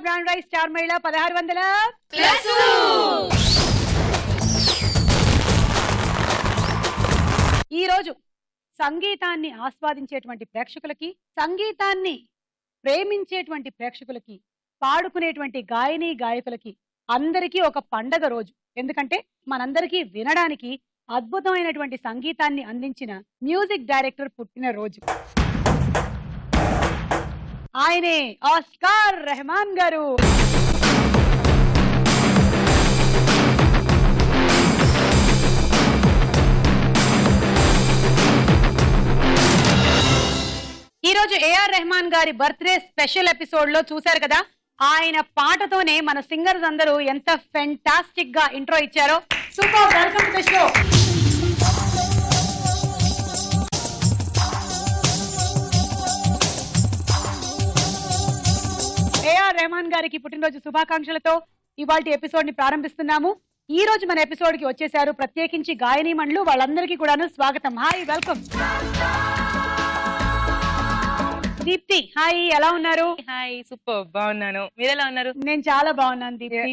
Brand rice star మహిళ 1600 plus. ఈ రోజు సంగీతాన్ని ఆస్వాదించేటువంటి ప్రేక్షకులకి, సంగీతాన్ని ప్రేమించేటువంటి ప్రేక్షకులకి, పాడుకునేటువంటి గాయని గాయకులకి అందరికీ ఒక పండగ రోజు. ఎందుకంటే మనందరికీ వినడానికి అద్భుతమైనటువంటి సంగీతాన్ని అందించిన మ్యూజిక్ డైరెక్టర్ పుట్టిన రోజు. ఆయనే ఆస్కార్ రెహమాన్ గారు. ఈ రోజు ఏఆర్ రెహమాన్ గారి బర్త్డే స్పెషల్ ఎపిసోడ్ లో చూశారు కదా, ఆయన పాటతోనే మన సింగర్స్ అందరూ ఎంత ఫెంటాస్టిక్ గా ఇంట్రో ఇచ్చారో. Super, welcome to the show. A R Rahman గారికి పుట్టినరోజు శుభాకాంక్షలతో ఇవాల్టి ఎపిసోడ్ ని ప్రారంభిస్తున్నాము. ఈ రోజు మన ఎపిసోడ్ కి వచ్చేసారు ప్రత్యేకించి గాయనీమణులు, వాళ్ళందరికీ కూడాను స్వాగతం. Hi, welcome. దీప్తి, హాయ్, ఎలా ఉన్నారు? హాయ్, సూపర్, బాగున్నాను. మీరు ఎలా ఉన్నారు? నేను చాలా బాగున్నాను దీప్తి.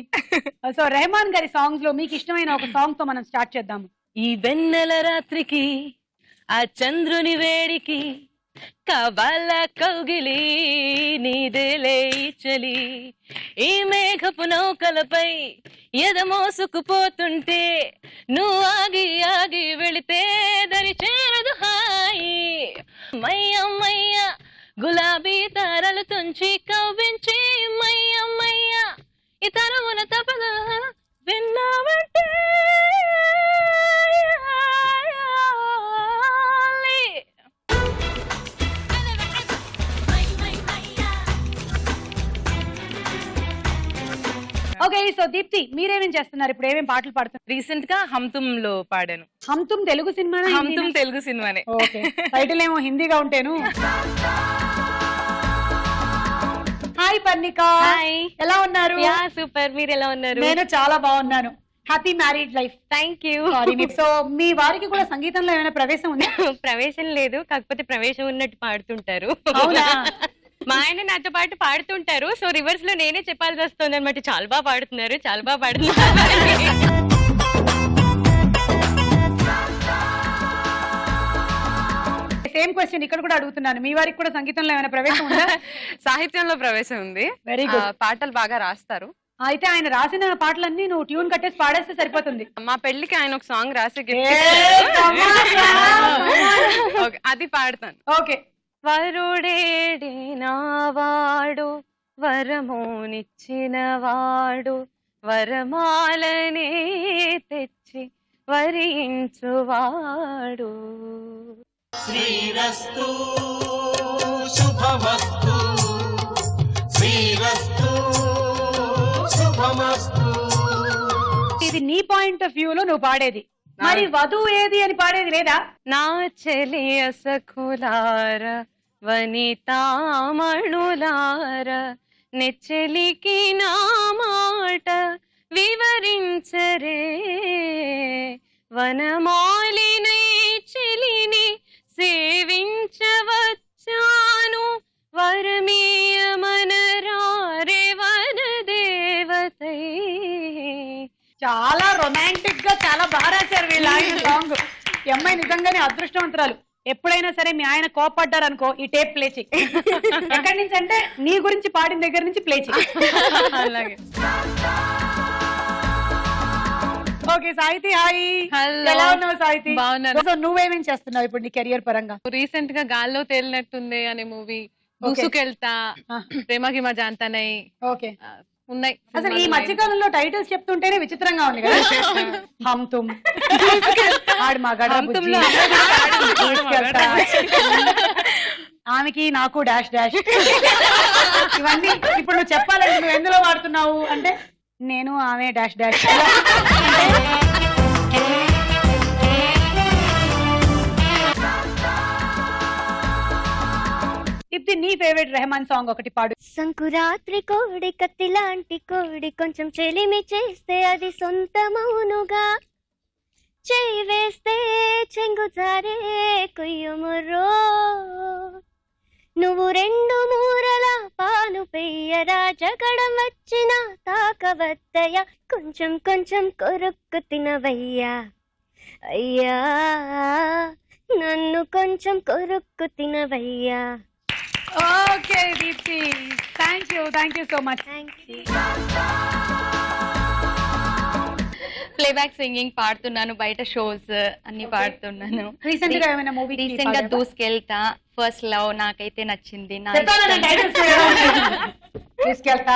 సో రెహమాన్ గారి సాంగ్స్ లో మీకు ఇష్టమైన ఒక సాంగ్ తో మనం స్టార్ట్ చేద్దాము. ఈ వెన్నెల రాత్రికి, ఆ చంద్రుని వేడికి కావాల కౌగిలి నీదేలే చలి. ఈ మేఘపు నౌకలపై ఎదమోసుకుపోతుంటే నువ్వు ఆగి ఆగి వెళితే దరి చేరదు హాయి. మయ్య మయ్య గులాబీ తారలు తుంచి కవ్వించి మయ్య మయ్య ఈ తరమున తపద విన్నావంటే. ఓకే, సో దీప్తి మీరేమేం చేస్తున్నారు ఇప్పుడు? ఏమేం పాటలు పాడుతున్నారు? రీసెంట్ గా హమ్తుమ్ లో పాడాను. హమ్తుమ్ తెలుగు సినిమా? హమ్తుమ్ తెలుగు సినిమానే. ఓకే, టైటిల్ ఏమో హిందీగా ఉంటేను. హాయ్ పర్ణిక, హాయ్, ఎలా ఉన్నారు? యా సూపర్, మీరు ఎలా ఉన్నారు? నేను చాలా బాగున్నాను. Happy married life. Thank you. So మీ వారికి కూడా సంగీతంలో ఏమైనా ప్రవేశం ఉందా? ప్రవేశం లేదు, కాకపోతే ప్రవేశం ఉన్నట్టు పాడుతుంటారు. అవునా? మా ఆయన నాతో పాటు పాడుతుంటారు. సో రివర్స్ లో నేనే చెప్పాల్సి వస్తుంది అనమాట. చాలా బాగా పాడుతున్నారు, చాలా బాగా పాడుతున్నారు. సేమ్ క్వశ్చన్ ఇక్కడ కూడా అడుగుతున్నాను, మీ వారికి కూడా సంగీతంలో ఏమైనా ప్రవేశం ఉందా? సాహిత్యంలో ప్రవేశం ఉంది. Very good. పాటలు బాగా రాస్తారు. అయితే ఆయన రాసిన పాటలన్నీ నువ్వు ట్యూన్ కట్టేసి పాడేస్తే సరిపోతుంది. మా పెళ్లికి ఆయన ఒక సాంగ్ రాసి అది పాడతాను. ఓకే. వరుడేడినవాడు వరమునిచ్చినవాడు వరమాలనే తెచ్చి వరించువాడు. శ్రీరస్తు శుభమస్తు, శ్రీరస్తు శుభమస్తు. ఇది నీ పాయింట్ ఆఫ్ వ్యూ లో నువ్వు పాడేది. మరి వధువు ఏది అని పాడేది లేదా? నా చెలియ సఖులార వనితామణులార నెచ్చలికి నా మాట వివరించరే. వనమాలినై చెలిని సేవించవచ్చాను వరమీయమనరారే వన దేవతై. చాలా రొమాంటిక్ గా చాలా బాగా రాశారు వీళ్ళు ఆయన సాంగ్. ఈ అమ్మాయి నిజంగానే అదృష్టవంతురాలు. ఎప్పుడైనా సరే మీ ఆయన కోపడ్డారు అనుకో, ఈ టేప్ ప్లే చెయ్యి. ఎక్కడి నుంచి అంటే నీ గురించి పాడిన దగ్గర నుంచి ప్లే చెయ్యి. అలాగే. Okay Sahiti, hi. Hello. ఎలా ఉన్నావు సాహితి? బాగున్నాను. సో నువ్వేమేం చేస్తున్నావు ఇప్పుడు నీ కెరియర్ పరంగా? రీసెంట్ గా గాల్లో తేలినట్టుంది అనే మూవీ, దూసుకెళ్తా, ప్రేమకి మా జాంతానై ఓకే ఉన్నాయి. అసలు ఈ మధ్యకాలంలో టైటిల్స్ చెప్తుంటేనే విచిత్రంగా ఉంది కదా. హమ్ తుమ్, ఆడు మగాడ బుజ్జి, తీసుకెళ్తా, ఆమెకి నాకు డాష్ డాష్. ఇవన్నీ ఇప్పుడు నువ్వు చెప్పాలంటే నువ్వు ఎందులో వాడుతున్నావు అంటే నేను ఆమె డాష్ డాష్. ఇది నీ ఫేవరెట్ రెహమాన్ సాంగ్ ఒకటి పాడు. సంకురాత్రి కోడి కత్తి లాంటి కోడి కొంచెం చెలిమి చేస్తే అది సొంతమౌనుగా, చెయ్యి వేస్తే చెంగు జారే కుయ్యుమురో, నువ్వు రెండు మూరల పాలు పెయ్యరా జగడం వచ్చిన తాకవద్దయ్యా కొంచెం కొంచెం కొరుక్కు తినవయ్యా అయ్యా నన్ను కొంచెం కొరుక్కు తినవయ్యా. Okay Deepti, thank you so much. Thank you. Playback singing పాడుతున్నాను, బయట షోస్ అన్ని పాడుతున్నాను. రీసెంట్ గా ఏమైనా మూవీ రీసెంట్ గా దూసుకెళ్తా, ఫస్ట్ లవ్ నాకైతే నచ్చింది. తీసుకెళ్తా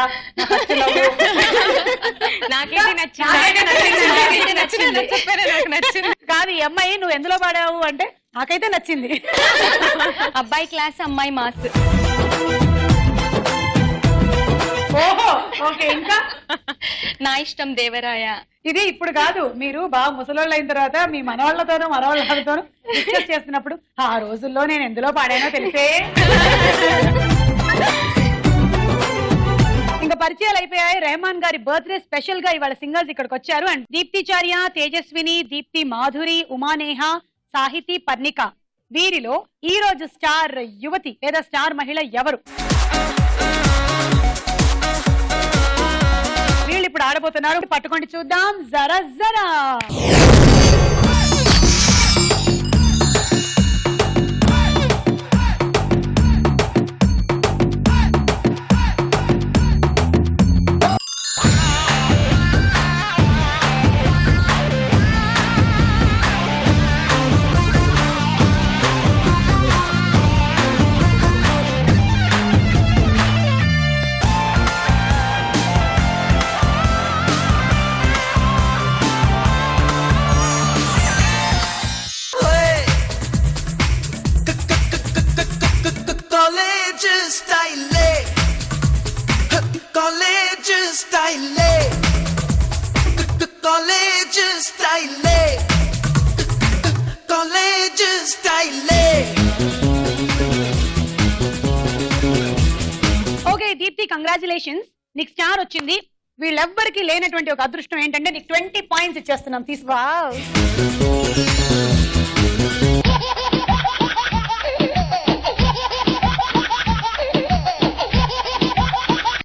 నాకైతే నచ్చింది. నాకు నచ్చింది. కాదు ఈ అమ్మాయి నువ్వు ఎందులో పాడావు అంటే నాకైతే నచ్చింది. అబ్బాయి క్లాస్, అమ్మాయి మాస్. ఓహో ఓకే. ఇంకా నా ఇష్టం దేవరాయ. ఇది ఇప్పుడు కాదు, మీరు బాగా ముసలోళ్ళు అయిన తర్వాత మీ మనవాళ్లతోనూ మనవాళ్ళతోనూ డిస్కస్ చేస్తున్నప్పుడు ఆ రోజుల్లో నేను ఎందులో పాడానో తెలిసే. ఇంకా పరిచయాలు అయిపోయాయి. రెహమాన్ గారి బర్త్డే స్పెషల్ గా ఇవాళ సింగర్స్ ఇక్కడికి వచ్చారు. అండ్ దీప్తిచార్య, తేజస్విని, దీప్తి మాధురి, ఉమానేహ, సాహితి, పర్ణిక. వీరిలో ఈ రోజు స్టార్ యువతి లేదా స్టార్ మహిళ ఎవరు? వీళ్ళు ఇప్పుడు ఆడబోతున్నారు. పట్టుకోండి చూద్దాం జరా జరా. ఓకే దీప్తి, కంగ్రాచులేషన్స్, నీకు స్టార్ వచ్చింది. వీళ్ళెవ్వరికి లేనటువంటి ఒక అదృష్టం ఏంటంటే నీకు 20 పాయింట్స్ ఇచ్చేస్తున్నాం, తీసుకో.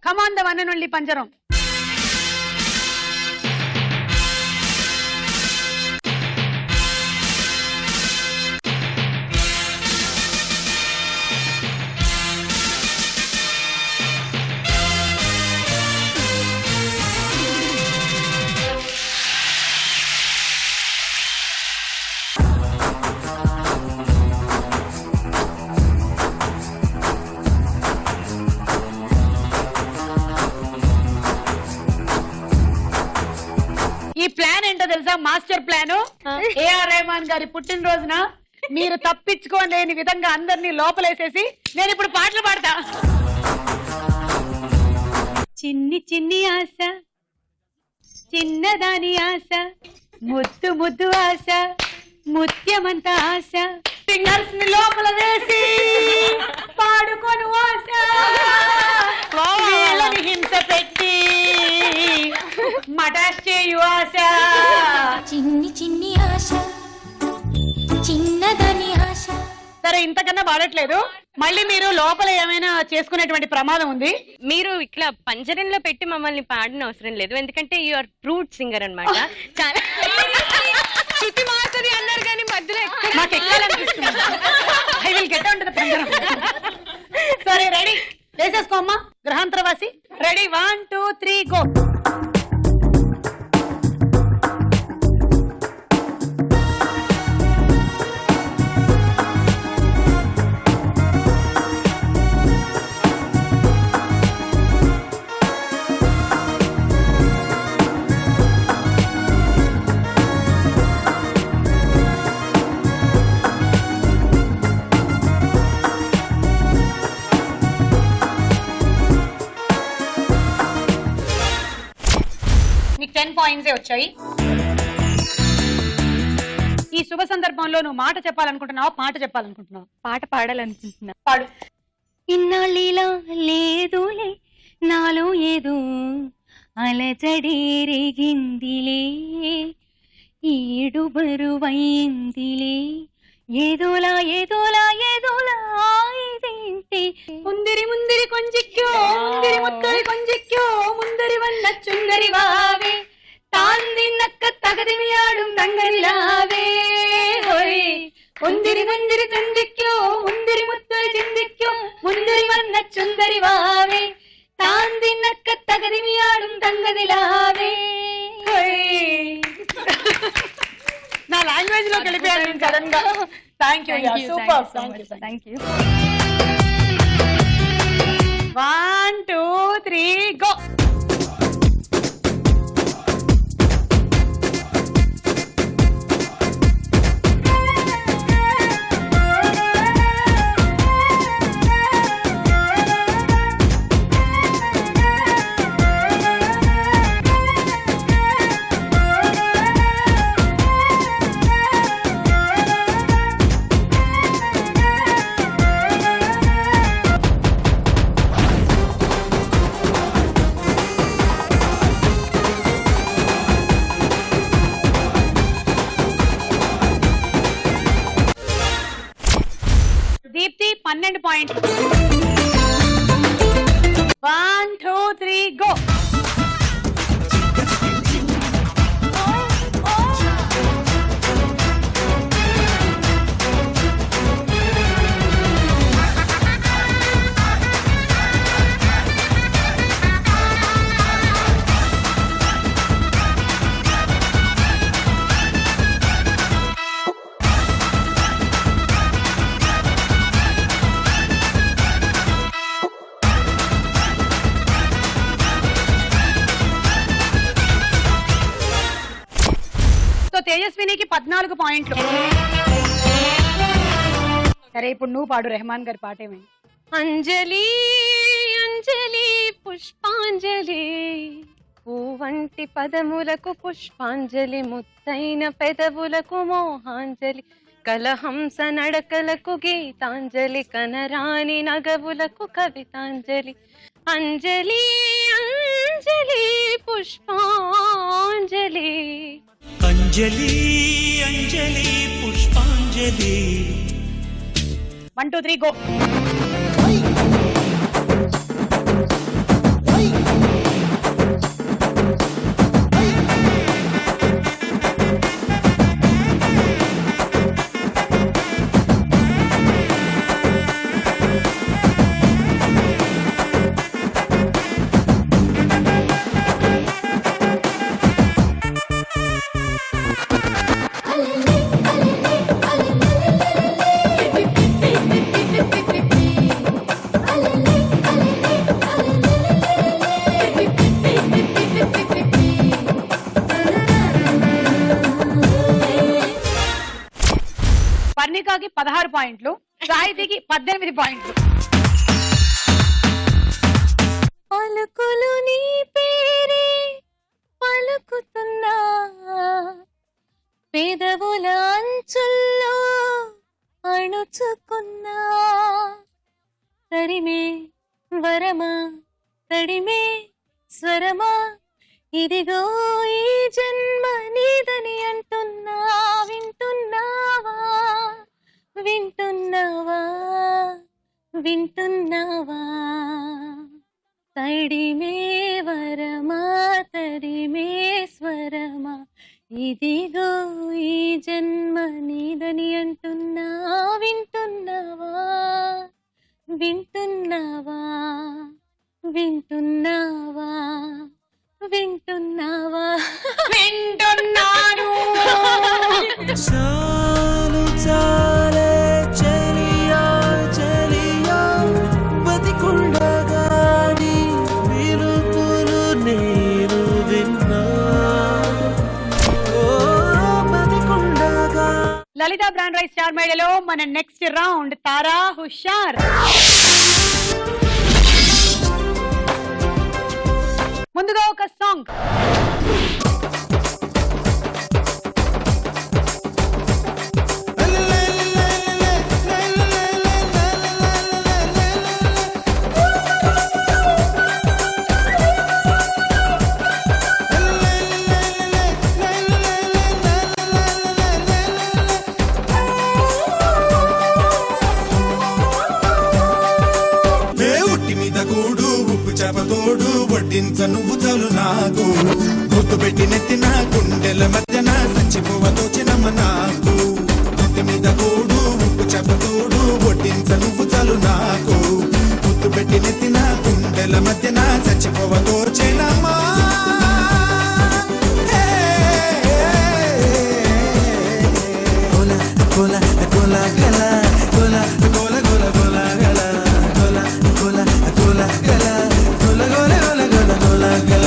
కమాన్ ద వన్ అండ్ ఓన్లీ పంజరం. ఈ ప్లాన్ ఏంటో తెలుసా? Master plan. ఏఆర్ రెహమాన్ గారి పుట్టినరోజున మీరు తప్పించుకోలేని విధంగా అందరినీ లోపలేసేసి నేను ఇప్పుడు పాటలు పాడతా. చిన్ని చిన్ని ఆశ, చిన్నదాని ఆశ, ముద్దు ముద్దు ఆశ, ముత్యమంత ఆశ, ఫింగర్స్ ని లోపల వేసి పాడుకొను ఆశ, వీళ్ళని హింస పెట్టి మటాష్ చేయు ఆశ. చిన్ని చిన్ని ఆశ, చిన్నదని ఆశ. సరే ఇంతకన్నా పాడట్లేదు. మళ్ళీ మీరు లోపల ఏమైనా చేసుకునేటువంటి ప్రమాదం ఉంది. మీరు ఇట్లా పంజరంలో పెట్టి మమ్మల్ని పాడిన అవసరం లేదు, ఎందుకంటే యు ఆర్ ఫ్రూట్ సింగర్ అన్నమాట. చాలా శృతి మాధురి అన్నారు కానీ మధ్యలో నాకు ఎక్కాలనిపిస్తుంది. I will get out the పంజరం. సరే రెడీ, వేసేసుకో అమ్మా. గ్రహాంతరవాసి రెడీ, 1 2 3 గో. నీకు 10 పాయింట్స్ వచ్చాయి. ఈ శుభ సందర్భంలో నువ్వు మాట చెప్పాలనుకుంటున్నావా, పాట చెప్పాలనుకుంటున్నావా? పాట పాడాలనుకుంటున్నా. పాడు. ఇన్నాళ్ళిలా లేదులే నాలో ఏదో అలజడి రేగిందిలే, ఈడు బరువైందిలే ఏదోలా ఏదోలా ఏదోలా ఇదేంటి ముందిరి ముందిరి కొంజిక్కో ముందిరి ముత్తరి కొంజిక్కో ముందరి వన్న చుందరి వావే తాంది నక్క తగదిమియాడు తంగనిలావే హోయ్ ముందిరి ముందిరి కొంజిక్కో ముందిరి ముత్తరి చిందిక్కో ముందరి వన్న చుందరి వావే తాంది నక్క తగదిమియాడు తంగనిలావే నా లాంగ్వేజ్ లో కలిపాను నేను సడన్ గా. Thank you super. Thank you 1 2 3 go. Deepti 12 పాయింట్లు. 1 2 3 గో. తేజస్వినికి 14 పాయింట్లు. సరే ఇప్పుడు నువ్వు పాడు రెహమాన్ గారి పాట ఏమైంది? అంజలి అంజలి పుష్పాంజలి పూవంటి పదములకు పుష్పాంజలి ముత్తైన పెదవులకు మోహాంజలి కలహంస నడకలకు గీతాంజలి కనరాని నగవులకు కవితాంజలి అంజలి అంజలి పుష్పాంజలి అంజలి అంజలి పుష్పాంజలి. 1 2 3 గో. పర్ణికాకి 16 పాయింట్లు, సాహితికి 18 పాయింట్లు. పలుకులు నీ పేరే పలుకుతున్నా పెదవుల అంచుల్లో అణుచుకున్నా తరిమే వరమా తడిమే స్వరమా ఇదిగో ఈ జన్మ నీదని అంటున్నా వింటున్నావా వింటున్నావా వింటున్నావా తడిమే వరమా తడిమే స్వరమా ఇదిగో ఈ జన్మ నీదని అంటున్నా వింటున్నావా వింటున్నావా వింటున్నావా వింటున్నావా వింటున్నాను. చాలు చాలే చెలియా చెలియా బతికుండగాని పిలుపులు నేను విన్నా ఓ బతికుండగా. లలిత బ్రాండ్ రైస్ స్టార్ మేడలో మన నెక్స్ట్ రౌండ్ తారా హుషార్. ముందుగా ఒక సాంగ్. ఒట్టించ నువ్వు చాలు నాకు ముద్దు పెట్టి నెత్తిన గుండెల మధ్యన చచ్చిపోవ తోచినమ్మ నాకు ముద్దు మీద కూడు ఉప్పు చెప్పతోడు ఒట్టించ నువ్వు చాలు నాకు ముద్దు పెట్టి నెత్తిన గుండెల మధ్యన చచ్చిపోవ తోచినమ్మా కోల కోల గల కోల కోల కోల కోల గల కోల కోల కోల గల కోల కోల కోల కోల గల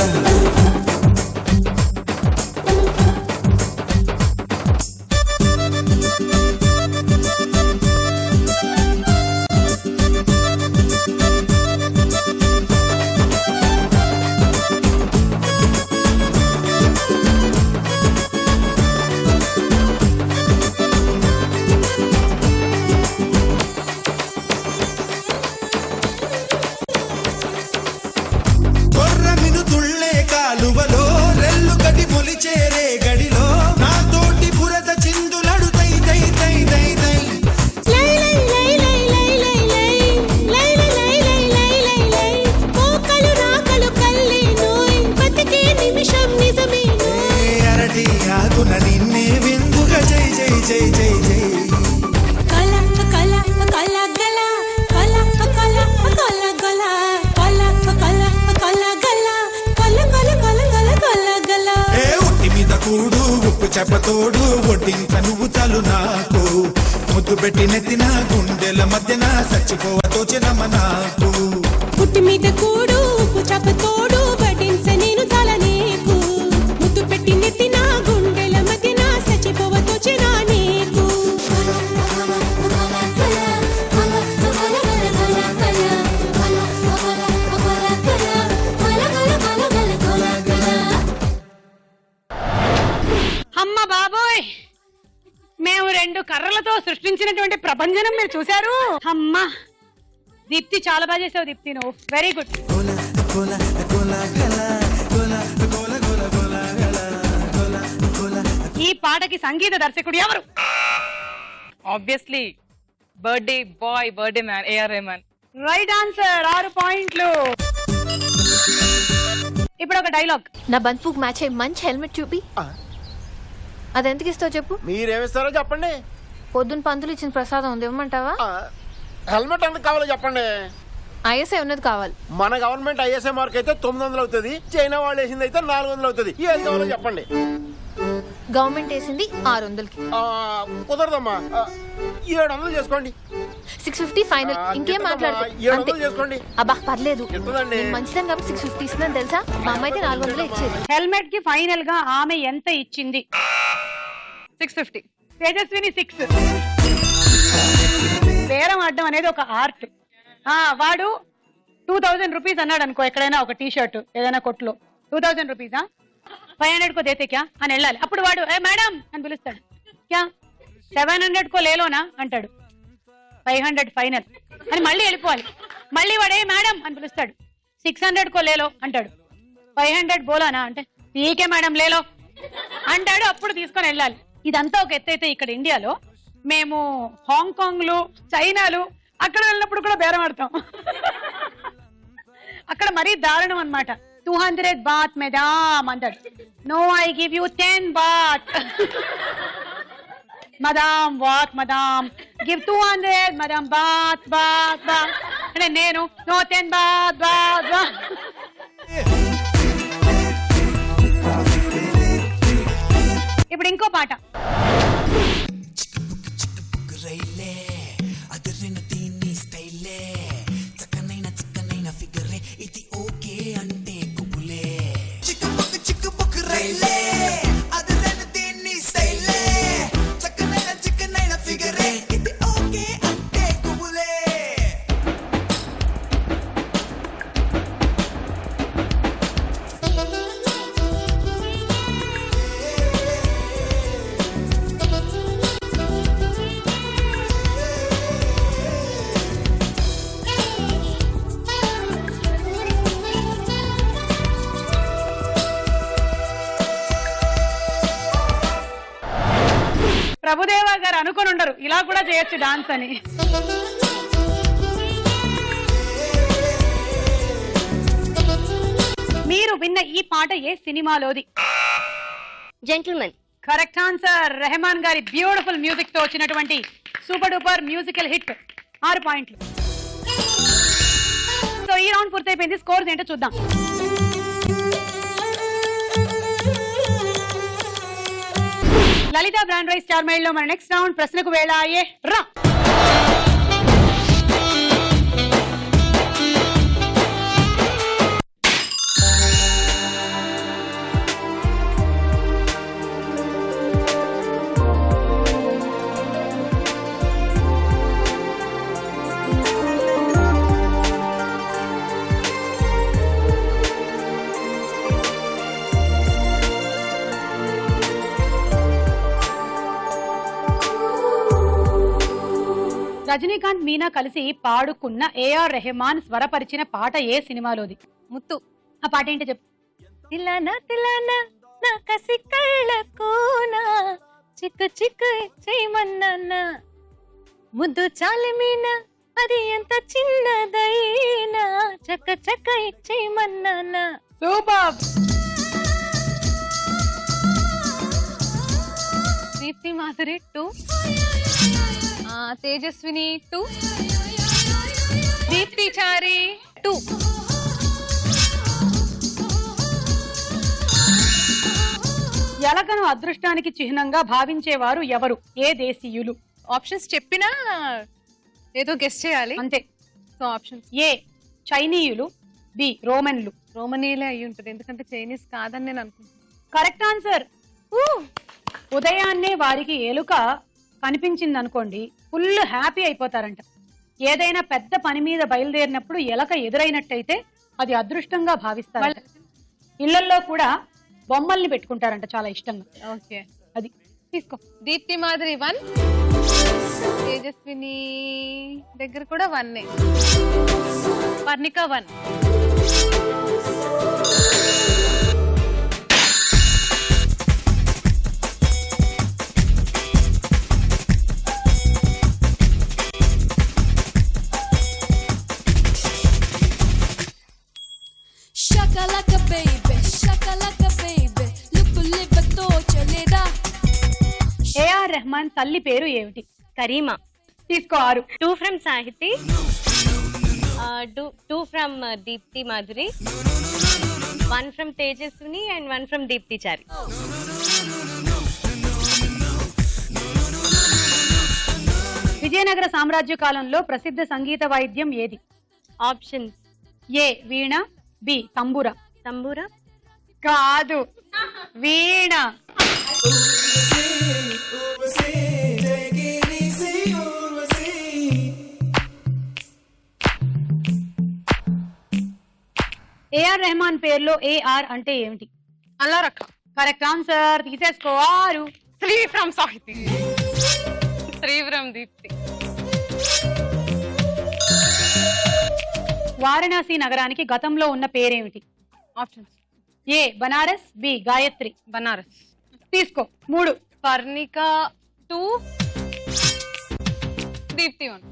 చెప్పతోడు ఒట్టించ నువ్వు చాలు నాకు ముద్దు పెట్టి నెత్తిన గుండెల మధ్యన చచ్చిపోవ తోచినమ్మ నాకు పుట్టి మీద కూడు ఉప్పు చెప్పతోడు వడ్డించ నేను చాలా నీకు ముద్దు పెట్టి నెత్తిన గుండెల మధ్యన చచ్చిపోవ తోచినా నీకు అమ్మ బాబోయ్, మేము 2 కర్రలతో సృష్టించినటువంటి ప్రపంచం మీరు చూశారు. అమ్మా దీప్తి, చాలా బాగా చేసావు దీప్తి, నువ్వు వెరీ గుడ్. ఈ పాటకి సంగీత దర్శకుడు ఎవరు? Obviously birthday boy, birthday man, A R Rahman. Right answer, 6 పాయింట్లు. ఇప్పుడు ఒక డైలాగ్. నా బంతిపూకు మ్యాచ్ అయ్యి మంచి హెల్మెట్ చూపి. అది ఎందుకు ఇస్తావు చెప్పు. మీరేమిస్తారో చెప్పండి. పొద్దున్న పంతులు ఇచ్చిన ప్రసాదం ఉంది, ఇవ్వమంటావా? హెల్మెట్ ఎందుకు కావాలో చెప్పండి. ఐఎస్ఐ ఉన్నది కావాలి. మన గవర్నమెంట్ ఐఎస్ఐ మార్క్ అయితే 900 అవుతుంది, చైనా వాళ్ళు వేసింది అయితే 400 అవుతుంది. ఏం కావాలో చెప్పండి. గవర్నమెంట్ వేసింది 600కి. కుదరదమ్మా, 700 చేసుకోండి. 650 ఫైనల్. ఇంకేం మాట్లాడుకో. 700 చేసుకోండి. అబ్బా పర్లేదు, ఎంతదండి? మంచిదని కాబట్టి 650 ఇస్తుందని తెలుసా. మా అమ్మ అయితే 400 ఇచ్చేది. హెల్మెట్ కి ఫైనల్ గా ఆమె ఎంత ఇచ్చింది? 650. తేజస్విని 6. బేరం ఆడడం అనేది ఒక ఆర్ట్. వాడు 2000 రూపీస్ అన్నాడు అనుకో, ఎక్కడైనా ఒక టీ షర్ట్ ఏదైనా కొట్లో 2000 రూపీసా, 500 కో దేతే క్యా అని వెళ్ళాలి. అప్పుడు వాడు ఏ మేడం అని పిలుస్తాడు, క్యా 700 కో లేలోనా అంటాడు, 500 ఫైనల్ అని మళ్ళీ వెళ్ళిపోవాలి. మళ్ళీ వాడు ఏ మేడం అని పిలుస్తాడు, 600 కో లేలో అంటాడు, 500 బోలానా అంటే ఠీకే మేడం లేలో అంటాడు. అప్పుడు తీసుకొని వెళ్ళాలి. ఇదంతా ఒక ఎత్తు అయితే ఇక్కడ ఇండియాలో మేము హాంకాంగ్ లు, చైనాలు అక్కడ వెళ్ళినప్పుడు కూడా బేరం ఆడతాం. అక్కడ మరీ దారుణం అన్నమాట. 200 బాత్ మేడామ్ అంటాడు. No, I give you 10 baht. Madam what madam, give 200 madam baht baht baht అంటే నేను నో 10 బాత్ బాత్ బాత్. ఇప్పుడు ఇంకో పాట. ప్రభుదేవా గారు అనుకుని ఉండరు ఇలా కూడా చేయొచ్చు డాన్స్ అని. మీరు విన్న ఈ పాట ఏ సినిమాలోది? జెంటిల్మెన్. Correct answer. రెహమాన్ గారి బ్యూటిఫుల్ మ్యూజిక్ తో వచ్చినటువంటి సూపర్ డూపర్ మ్యూజికల్ హిట్. 6 పాయింట్లు. సో ఈ రౌండ్ పూర్తయిపోయింది. స్కోర్స్ ఏంటో చూద్దాం. లలిత బ్రాండ్ రైస్ స్టార్ మైల్ లో మన నెక్స్ట్ రౌండ్ ప్రశ్నకు వేళ అయ్యే రా. రజనీకాంత్ మీనా కలిసి పాడుకున్న ఏఆర్ రెహమాన్ స్వరపరిచిన పాట ఏ సినిమాలోది? ముత్తు. ఆ పాట ఏంటో చెప్పు. తిలానా తిలానా నా కసి కళ్ళకోనా చిక్కు చిక్కు చేయమన్నా ముద్దు చాలిమీనా అది ఎంత చిన్నదైనా చక్క చక్క ఇచ్చేయమన్నా. సూపర్. దీప్తి మాధురి 2, తేజస్విని 2, దీప్తి చారి 2. ఎలకను అదృష్టానికి చిహ్నంగా భావించేవారు ఎవరు? ఏ దేశీయులు? ఆప్షన్స్ చెప్పినా ఏదో గెస్ చేయాలి అంతే. So options. ఏ చైనీయులు, బి రోమన్లు. రోమనీలే అయి ఉంటుంది ఎందుకంటే చైనీస్ కాదని నేను అనుకుంటున్నాను. Correct answer. ఉదయాన్నే వారికి ఎలుక కనిపించింది అనుకోండి, ఫుల్ హ్యాపీ అయిపోతారంట. ఏదైనా పెద్ద పని మీద బయలుదేరినప్పుడు ఎలక ఎదురైనట్టయితే అది అదృష్టంగా భావిస్తారు. ఇళ్లల్లో కూడా బొమ్మల్ని పెట్టుకుంటారంట చాలా ఇష్టంగా. ఓకే, అది తీసుకో. దీప్తి మాధురి 1, తేజస్విని దగ్గర కూడా 1, Varnika 1. Shakalaka baby, shakalaka baby, look libato chaleda. AR Rahman తల్లి పేరు ఏమిటి? కరీమా. తీసుకో 6. 2 from Sahithi, 2 from Deepti Madhuri, 1 from Tejaswini and 1 from Deepti Chari. Vijayanagara సామ్రాజ్య కాలంలో ప్రసిద్ధ సంగీత వాయిద్యం ఏది? ఆప్షన్స్. ఏ వీణ, బి తంబుర. తంబూరా కాదు, వీణ. ఏఆర్ రెహమాన్ పేరులో ఏఆర్ అంటే ఏమిటి? అల్లారక్క. Correct answer. తీసేసుకో 6. 3 ఫ్రమ్ సాహితి, 3 ఫ్రమ్ దీప్తి. వారణాసి నగరానికి గతంలో ఉన్న పేరేమిటి? ఆప్షన్స్. ఏ బనారస్, బి గాయత్రి. బనారస్. తీసుకో 3. వర్ణిక 2, దీప్తి 1.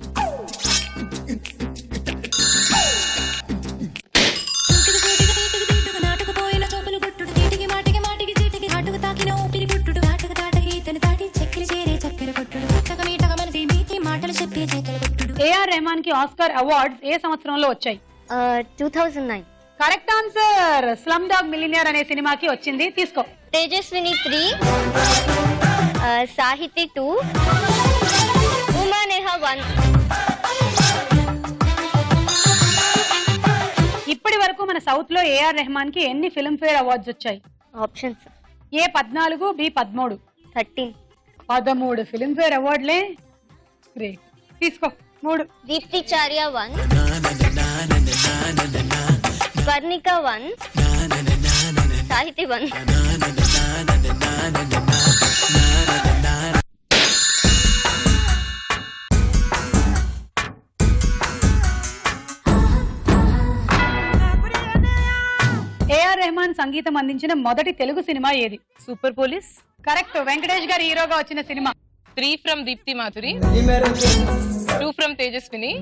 నాటకపోయిన చూపులు గుట్టుడు చీటికి మాటికి మాటికి చీటికి నాటుకు తాకిన ఊపిరి పుట్టుడు నాటకు తాటకి ఇతను దాటి చక్కెర చేరే చక్కెర కొట్టుడు చక్క మీటక మనసి మీటి మాటలు చెప్పి చేతలు కొట్టుడు. ఏఆర్ రెహమాన్ కి ఆస్కార్ అవార్డ్స్ ఏ సంవత్సరంలో వచ్చాయి? 2009. Correct answer. Slum dog millionaire అనే సినిమాకి వచ్చింది. తీసుకో. తేజస్విని 3, సాహితి 2, ఉమా నేహ 1. ఇప్పటి వరకు మన సౌత్ లో ఏఆర్ రెహమాన్ కి ఎన్ని ఫిల్మ్ఫేర్ అవార్డ్స్ వచ్చాయి? ఆప్షన్స్. A 14, B 13. 13. 13 ఫిల్మ్ఫేర్ అవార్డులే. గ్రేట్. తీసుకో 3. దీప్తి చారియా 1, వర్ణిక 1, సాహితి 1. ఏఆర్ రెహమాన్ సంగీతం అందించిన మొదటి తెలుగు సినిమా ఏది? Super police. కరెక్ట్. వెంకటేష్ గారు హీరోగా వచ్చిన సినిమా. 3 from Deepti Madhuri, 2 from Tejaswini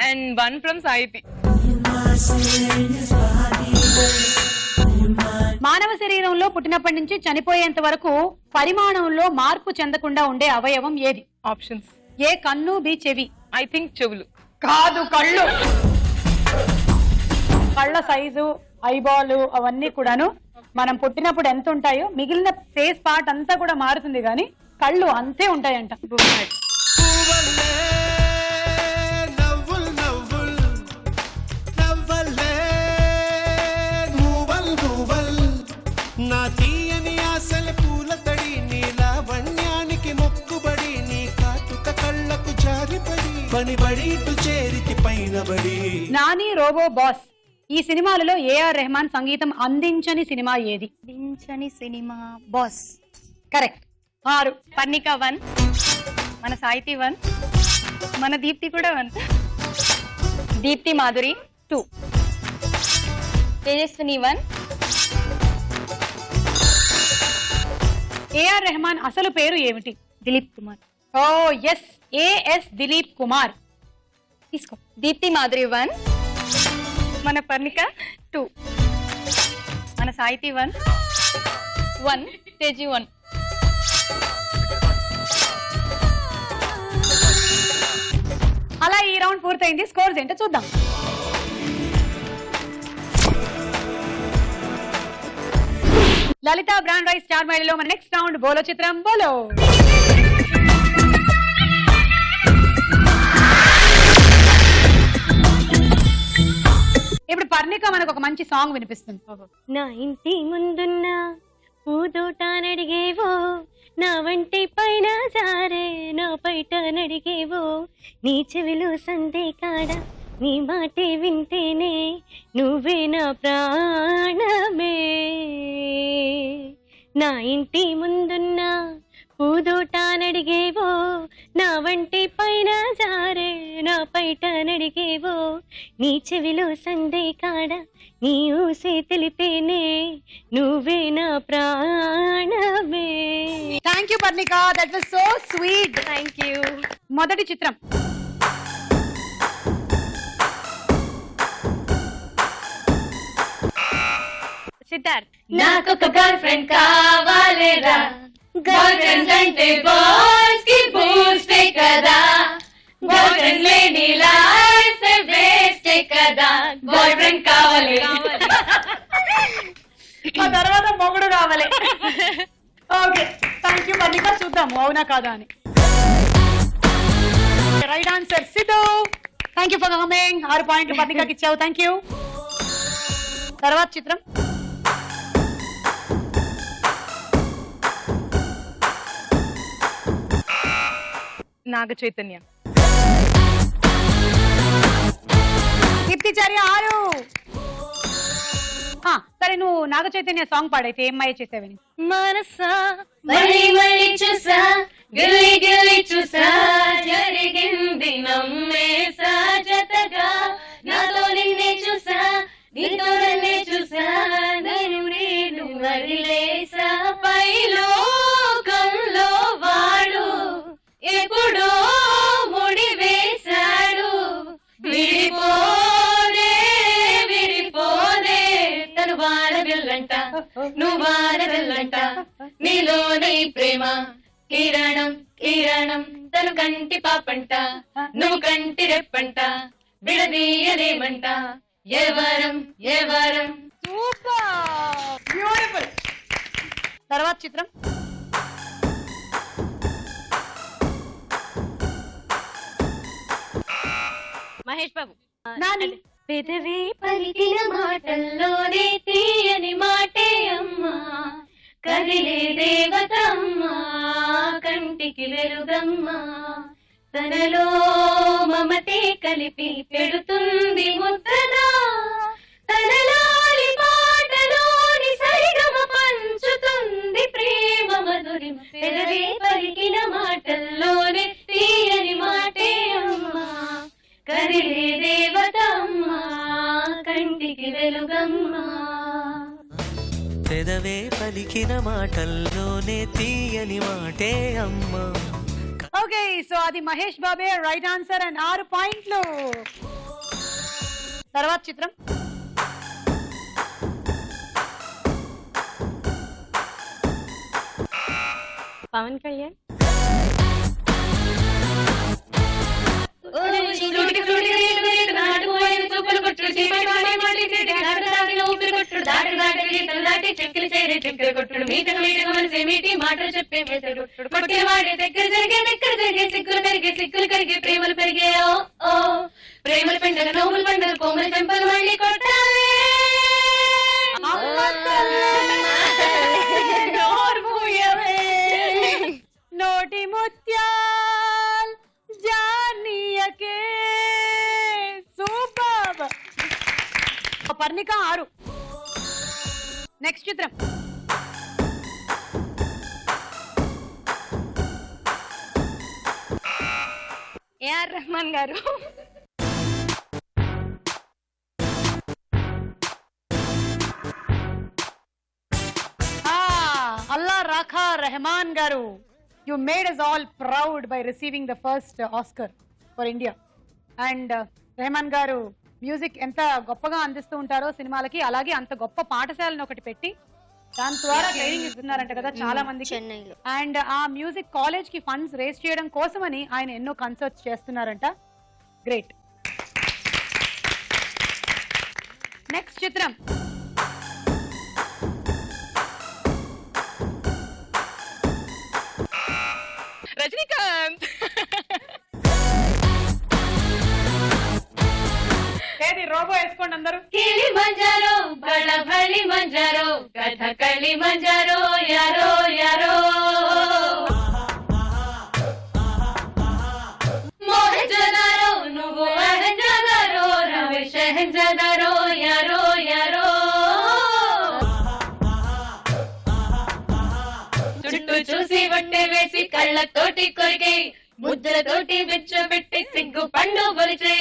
and 1 from Sahithi. మానవ శరీరంలో పుట్టినప్పటి నుంచి చనిపోయేంత వరకు పరిమాణంలో మార్పు చెందకుండా ఉండే అవయవం ఏది? ఆప్షన్స్. ఏ కన్ను, బి చెవి. ఐ థింక్ చెవులు. కాదు, కళ్ళు. కళ్ళ సైజు, ఐబాల్ అవన్నీ కూడాను మనం పుట్టినప్పుడు ఎంత ఉంటాయో మిగిలిన ఫేస్ పార్ట్ అంతా కూడా మారుతుంది, కానీ కళ్ళు అంతే ఉంటాయంట. నవ్వుల్ నవ్వుల్ నవ్వల్లే నువ్వల్ నువ్వల్ నా తీయని ఆశల పూల తడి నీ లావణ్యానికి మొక్కుబడి నీ కాటుక కళ్ళకు జారిపడి పనిబడి ఇటు చేరితి పైన బడి. నాని రోబో బాస్ ఈ సినిమాలలో ఏఆర్ రెహమాన్ సంగీతం అందించని సినిమా ఏది? దించని సినిమా బాస్. కరెక్ట్. 6. పర్ణిక 1, మన సాహితీ 1, మన దీప్తి కూడా 1, దీప్తి మాధురి 2, తేజస్విని 1. ఏఆర్ రెహమాన్ అసలు పేరు ఏమిటి? దిలీప్ కుమార్. ఓ ఎస్, ఏఎస్ దిలీప్ కుమార్. తీసుకో. దీప్తి మాధురి 1, మన పర్ణిక 2, మన సాహితీ 1, తేజీ 1. అలా ఈ రౌండ్ పూర్తయింది. స్కోర్స్ ఏంటో చూద్దాం. లలిత బ్రాండ్ రైస్ స్టార్ మైలీలో మన నెక్స్ట్ రౌండ్ బోలో చిత్రం బోలో. ఇప్పుడు పర్ణిక మనకు ఒక మంచి సాంగ్ వినిపిస్తుంది. నా ఇంటి ముందున్న పూదోటానడిగేవో, నా వంటి పైన జారే నా పైట నడిగేవో, నీ చెవిలో సందే కాడ నీ మాటే వింటేనే నువ్వే నా ప్రాణమే. నా ఇంటి ముందున్న పూదోటానడిగేవో, నా వంటి పైన జారే నా పైట నడిగేవో, నీ చెవిలో సందే కాడ నీ ఊసే తెలిపేనే నువ్వే నా ప్రాణమే. Thank you Parnika, that was so sweet. Thank you. మొదటి చిత్రం. సిద్ధార్థ్. నాకొక గర్ల్ ఫ్రెండ్ కావాలేరా, గర్ల్ ఫ్రెండ్ అంటే బాయ్స్ కి బూస్టే కదా, బాయ్ ఫ్రెండ్ లేని లైఫ్ వేస్టే కదా, బాయ్ ఫ్రెండ్ కావాలి. ఆ తర్వాత మొగుడు కావాలి. Okay, thank you Parnika. చూద్దాము అవునా కాదా అని. Right answer Siddhu. Thank you for coming. 6 పాయింట్లు పర్ణికకి ఇచ్చావు. Thank you. తర్వాత చిత్రం. నాగ చైతన్య. దీప్తిచార్య 6. సరే, నువ్వు నాగ చైతన్య సాంగ్ పాడైతే ఏం మాయ చేసేవని. మనసా మళ్ళీ మళ్ళీ చూసా, గిల్లి గిల్లి చూసా, జరిగింది నమ్మేసా జతగా, నాతో నిన్నే చూసా, నీతో నన్నే చూసా, నేను వదిలేసా, పైలోకంలో వాడు ఎప్పుడో ముడి వేశాడు, విడిపోదే విడిపోదే, తను వారవిల్లంట నువ్వు వారవిల్లంట, నీలోనే ప్రేమ కిరణం కిరణం, తను కంటి పాపంట నువ్వు కంటి రెప్పంట, విడదీయలేమంట ఎవరం ఎవరం. Super, beautiful. తర్వాత చిత్రం. మహేష్ బాబు. నాని. పెదవి పలికిన మాటల్లోనే తీయని మాటే అమ్మా, కదిలే దేవతమ్మా, కంటికి వెలుగమ్మా, తనలో మమతే కలిపి పెడుతుంది ముద్దగా, తనలోని పాటలోని సరిగమ పంచుతుంది ప్రేమ మధురిమ, పెదవి పలికిన మాటల్లోనే తీయని మాటే అమ్మా, కదిలే దేవతమ్మా, కంటికి వెలుగమ్మా. పెదవే పలికిన మాటల్లోనే తీయని మాటే అమ్మా. ఓకే, సో అది మహేష్ బాబే రైట్ ఆన్సర్ అండ్ 6 పాయింట్లు. తర్వాత చిత్రం. పవన్ కళ్యాణ్. మాటలు చెప్పే కొట్టేవాడి దగ్గర జరిగే సిగ్గులు కరిగే ప్రేమలు పెరిగే ఓ ప్రేమల పండుగ నవ్వుల పండుగ కోమల చెంపలు మళ్ళీ కొట్టాలి. నోటి ముత్యాల్ జానియకే సూపర్. పర్ణిక 6. నెక్స్ట్ చిత్రం. ఏఆర్ రెహమాన్ గారు. అల్లా రాఖా రెహమాన్ గారు, you made us all proud by receiving the first Oscar for India. And Rahman గారు మ్యూజిక్ ఎంత గొప్పగా అందిస్తూ ఉంటారో సినిమాలకి, అలాగే అంత గొప్ప పాఠశాలను ఒకటి పెట్టి దాని ద్వారా ట్రైనింగ్ ఇస్తున్నారంట కదా చాలా మందికి చెన్నైలో. అండ్ ఆ మ్యూజిక్ కాలేజ్ కి ఫండ్స్ రేస్ చేయడం కోసమని ఆయన ఎన్నో కన్సర్ట్స్ చేస్తున్నారంట. గ్రేట్. నెక్స్ట్ చిత్రం. రజనీకాంత్. ఏది రోబో వేసుకోండి అందరూ. కిలి మంజారో బళ భళి మంజారో కథకళి మంజారో యారో యారో మోహజదారో నువ్వు అహజదారో రవి షహజదారో యారో యారో చుట్టూ చూసి వట్టే వేసి కళ్ళతోటి కొరికే ముద్రతోటి వెచ్చబెట్టి సిగ్గు పండు బలిచే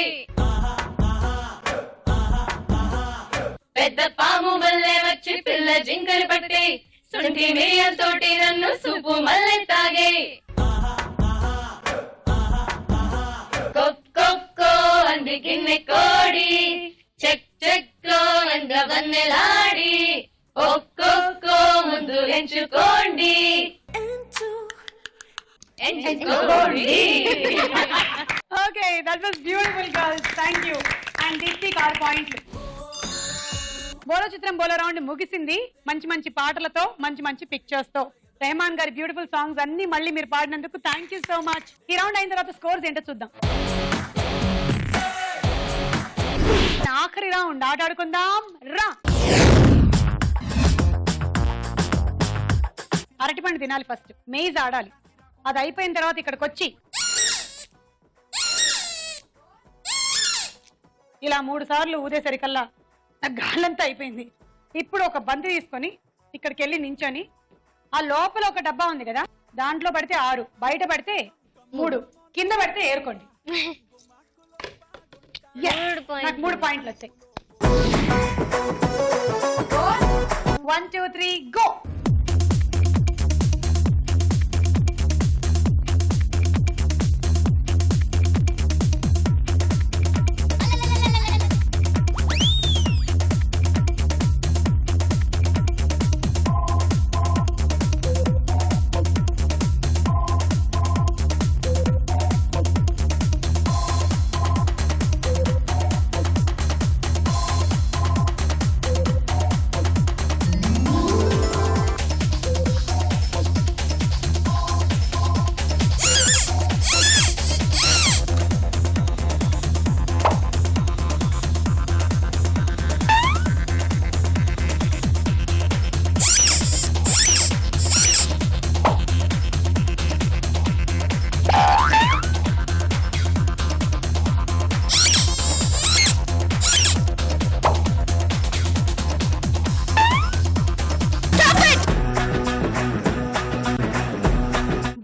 పెద్ద పాము మల్లె వచ్చి పిల్ల జింకలు పట్టి సుంఠి మిరియంతోటి నన్ను సూపు మల్లె తాగే కొక్కో అంది గిన్నె కోడి చెక్ చెక్కో అంద వన్నెలాడి ఒక్కొక్కో ముందు ఎంచుకోండి ఎంచుకోండి. Okay, that was beautiful girls. Thank you. And Deepti 6 పాయింట్లు. బోలో చిత్రం బోలో రౌండ్ ముగిసింది. మంచి మంచి పాటలతో, మంచి మంచి పిక్చర్స్ తో, రెహమాన్ గారి బ్యూటిఫుల్ సాంగ్స్ అన్ని మళ్ళీ మీరు పాడినందుకు థ్యాంక్ యూ సో మచ్. ఈ రౌండ్ అయిన తర్వాత స్కోర్స్ ఏంటో చూద్దాం. ఆఖరి రౌండ్ ఆట ఆడుకుందాం రా. అరటిపండు తినాలి ఫస్ట్, మేజ్ ఆడాలి. అది అయిపోయిన తర్వాత ఇక్కడికి వచ్చి ఇలా 3 సార్లు ఊదేసరికల్లా నాకు గాళ్ళంతా అయిపోయింది. ఇప్పుడు ఒక బంతి తీసుకొని ఇక్కడికి వెళ్ళి నించొని ఆ లోపల ఒక డబ్బా ఉంది కదా, దాంట్లో పడితే 6, బయట పడితే 3, కింద పడితే ఏరుకోండి. నాకు 3 పాయింట్లు వచ్చాయి. 1 2 3 గో.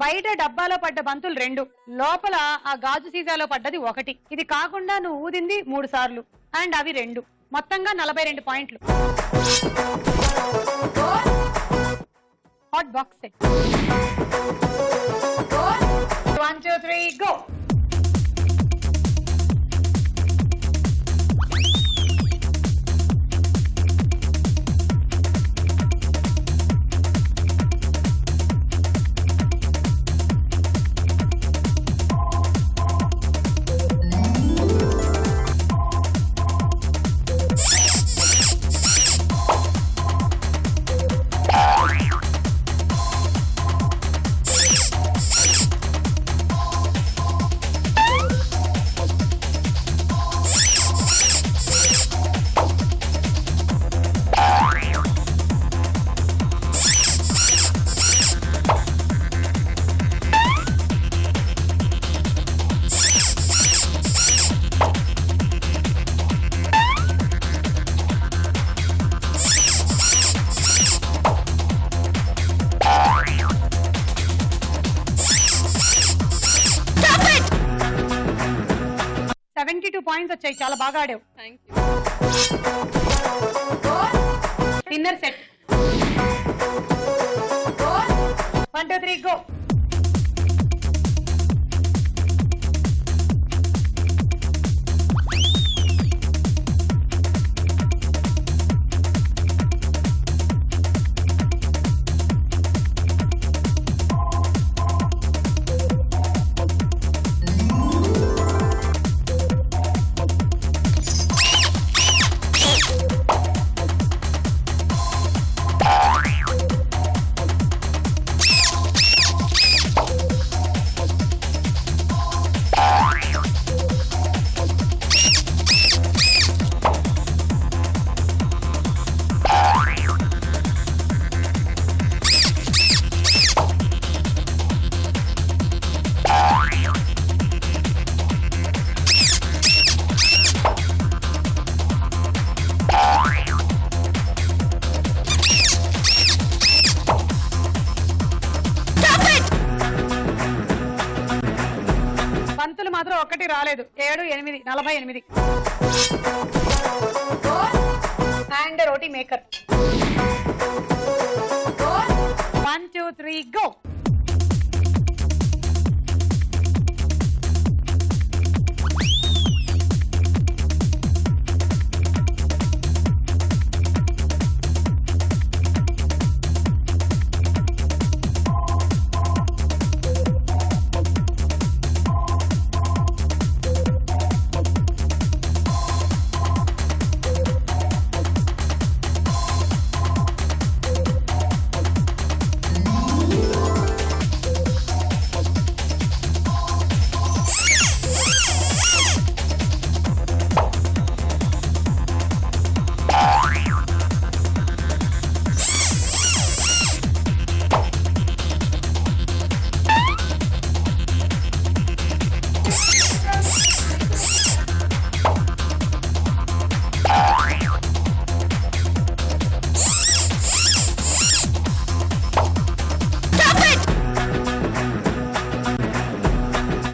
బయట డబ్బాలో పడ్డ బంతులు 2, లోపల ఆ గాజు సీసాలో పడ్డది 1. ఇది కాకుండా నువ్వు ఊదింది 3 సార్లు అండ్ అవి 2. మొత్తంగా 42 పాయింట్లు. Hot box set. 1 2 3 go. Points వచ్చాయి, చాలా బాగా ఆడావు. Thank you. Dinner set. 1 2 3 go. పంతులు మాత్రం ఒక్కటి రాలేదు. 7 8 48. And roti maker. 1 2 3 go.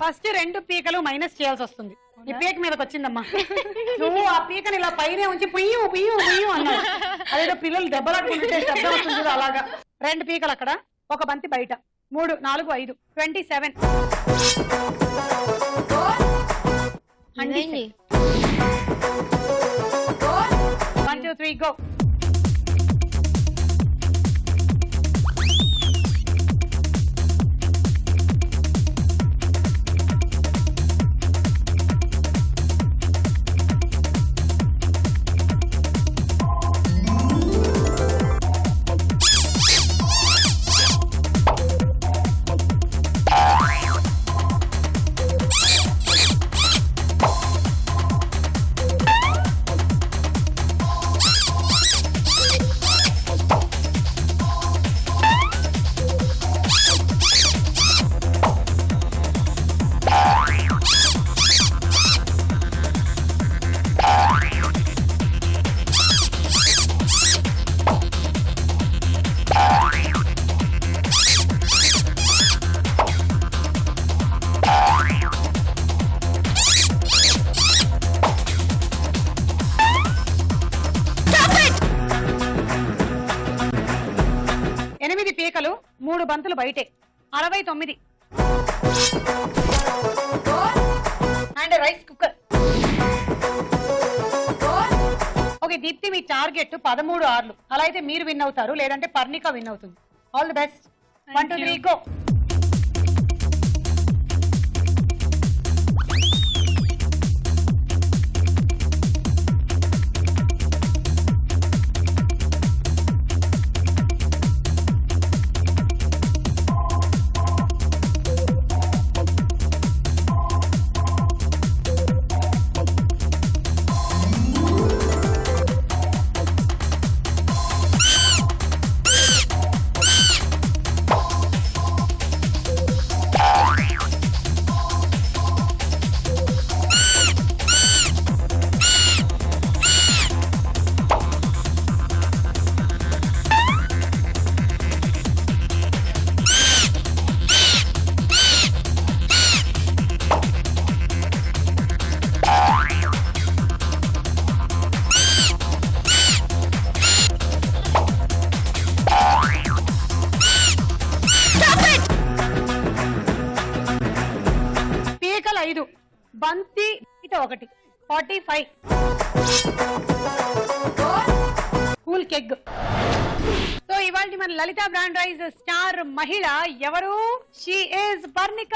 First 2 పీకలు మైనస్ చేయాల్సి వస్తుంది. ఈ పీక మీదకి వచ్చిందమ్మా. నువ్వు ఆ పీకని ఇలా పైనే ఉంచి పుయ్యు పుయ్యు పుయ్యు అన్నావు. అదేదో పిల్లలు దెబ్బలాడుకుంటుంటే శబ్దం వస్తుంది చూడు, అలాగా. 2 పీకలు అక్కడ, ఒక బంతి బయట. 3 4 5 27. 1 2 3 గో. పీకలు 3 బంతులు బయటే. 69. And rice cooker. Okay Deepti, మీ టార్గెట్ 13 ఆర్లు. అలా అయితే మీరు విన్ అవుతారు, లేదంటే పర్ణిక విన్ అవుతుంది. All the best. 1 2 3 గో. బంతి ఇట ఒకటి 45. కూల్ కెగ్. సో ఇవాళ మన లలిత బ్రాండ్ రైస్ స్టార్ మహిళ ఎవరు? She is Parnika.